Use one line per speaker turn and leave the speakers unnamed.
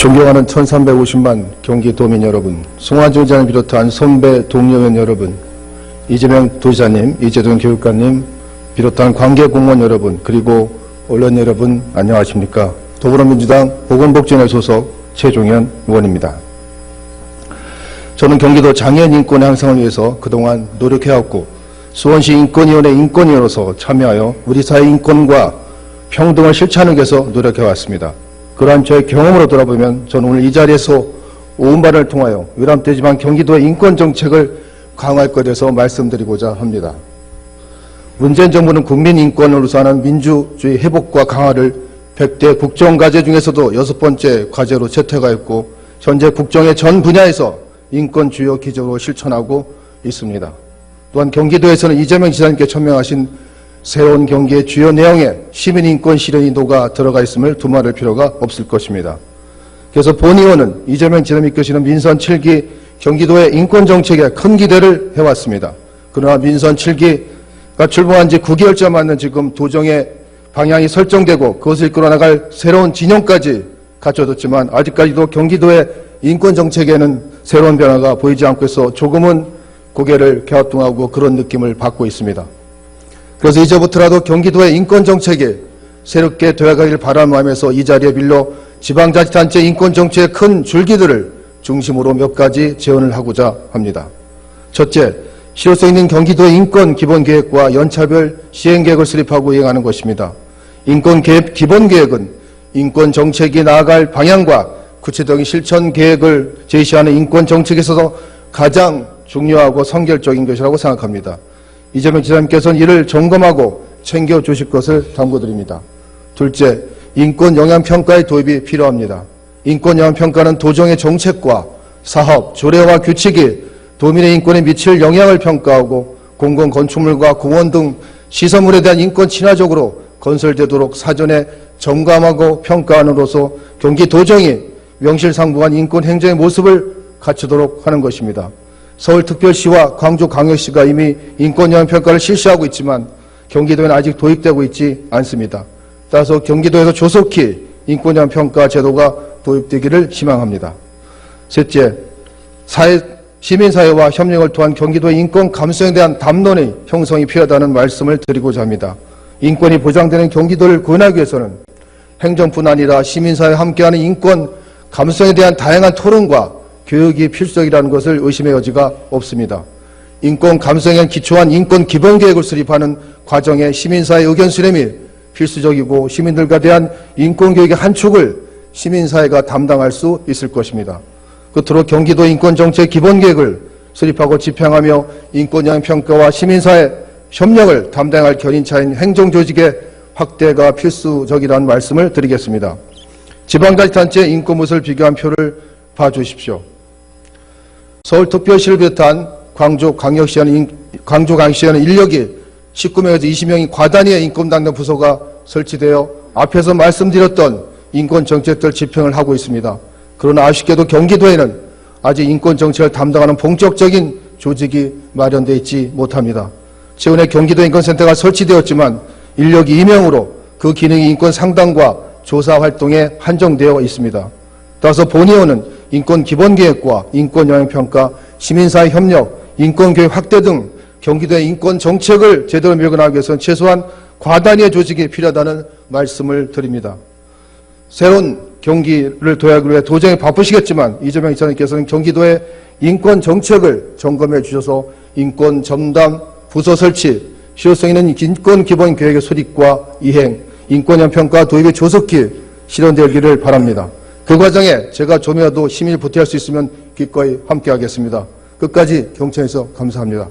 존경하는 1350만 경기도민 여러분, 송환준 의장을 비롯한 선배 동료원 여러분, 이재명 도지사님, 이재동 교육관님 비롯한 관계공무원 여러분, 그리고 언론 여러분 안녕하십니까. 더불어민주당 보건복지원의 소속 최종현 의원입니다. 저는 경기도 장애인 인권의 향상을 위해서 그동안 노력해왔고 수원시 인권위원회 인권위원으로서 참여하여 우리 사회 인권과 평등을 실천하기 위해서 노력해왔습니다. 그러한 저의 경험으로 돌아보면 저는 오늘 이 자리에서 온 발을 통하여 외람되지만 경기도의 인권정책을 강화할 것에 대해서 말씀드리고자 합니다. 문재인 정부는 국민 인권으로서 하는 민주주의 회복과 강화를 100대 국정과제 중에서도 6번째 과제로 채택하였고 현재 국정의 전 분야에서 인권 주요 기조로 실천하고 있습니다. 또한 경기도에서는 이재명 지사님께 천명하신 새로운 경기의 주요 내용에 시민인권 실현이 녹아 들어가 있음을 두말할 필요가 없을 것입니다. 그래서 본 의원은 이재명 지사님이 이끄시는 민선 7기 경기도의 인권정책에 큰 기대를 해왔습니다. 그러나 민선 7기가 출범한 지 9개월째 맞는 지금 도정의 방향이 설정되고 그것을 이끌어나갈 새로운 진영까지 갖춰졌지만 아직까지도 경기도의 인권정책에는 새로운 변화가 보이지 않고 있어 조금은 고개를 갸우뚱하고 그런 느낌을 받고 있습니다. 그래서 이제부터라도 경기도의 인권정책이 새롭게 되어가길 바라는 마음에서 이 자리에 빌려 지방자치단체 인권정책의 큰 줄기들을 중심으로 몇 가지 제언을 하고자 합니다. 첫째, 실효성 있는 경기도의 인권기본계획과 연차별 시행계획을 수립하고 이행하는 것입니다. 인권기본계획은 인권정책이 나아갈 방향과 구체적인 실천계획을 제시하는 인권정책에 있어서 가장 중요하고 선결적인 것이라고 생각합니다. 이재명 지사님께서는 이를 점검하고 챙겨주실 것을 당부드립니다. 둘째, 인권영향평가의 도입이 필요합니다. 인권영향평가는 도정의 정책과 사업, 조례와 규칙이 도민의 인권에 미칠 영향을 평가하고 공공건축물과 공원 등 시설물에 대한 인권 친화적으로 건설되도록 사전에 점검하고 평가함으로써 경기도정이 명실상부한 인권행정의 모습을 갖추도록 하는 것입니다. 서울특별시와 광주광역시가 이미 인권영향평가를 실시하고 있지만 경기도에는 아직 도입되고 있지 않습니다. 따라서 경기도에서 조속히 인권영향평가 제도가 도입되기를 희망합니다. 셋째, 시민사회와 협력을 통한 경기도의 인권 감수성에 대한 담론의 형성이 필요하다는 말씀을 드리고자 합니다. 인권이 보장되는 경기도를 구현하기 위해서는 행정뿐 아니라 시민사회와 함께하는 인권 감수성에 대한 다양한 토론과 교육이 필수적이라는 것을 의심의 여지가 없습니다. 인권 감수성에 기초한 인권 기본계획을 수립하는 과정에 시민사회 의견 수렴이 필수적이고 시민들과 대한 인권교육의 한 축을 시민사회가 담당할 수 있을 것입니다. 끝으로 경기도 인권정책 기본계획을 수립하고 집행하며 인권영향평가와 시민사회 협력을 담당할 견인차인 행정조직의 확대가 필수적이라는 말씀을 드리겠습니다. 지방자치단체 인권무엇을 비교한 표를 봐주십시오. 서울특별시를 비롯한 광주광역시에는 인력이 19명에서 20명이 과단위의 인권 담당 부서가 설치되어 앞에서 말씀드렸던 인권정책들 집행을 하고 있습니다. 그러나 아쉽게도 경기도에는 아직 인권정책을 담당하는 본격적인 조직이 마련되어 있지 못합니다. 최근에 경기도 인권센터가 설치되었지만 인력이 2명으로 그 기능이 인권 상담과 조사 활동에 한정되어 있습니다. 따라서 본 의원은 인권기본계획과 인권영향평가, 시민사회 협력, 인권교육 확대 등 경기도의 인권정책을 제대로 밀어나가기 위해서는 최소한 과단위의 조직이 필요하다는 말씀을 드립니다. 새로운 경기를 도약을 위해 도정이 바쁘시겠지만 이재명 지사님께서는 경기도의 인권정책을 점검해 주셔서 인권전담 부서 설치, 실효성 있는 인권기본계획의 수립과 이행, 인권영향평가 도입이 조속히 실현되기를 바랍니다. 그 과정에 제가 좀이라도 힘을 보태할 수 있으면 기꺼이 함께하겠습니다. 끝까지 경청해서 감사합니다.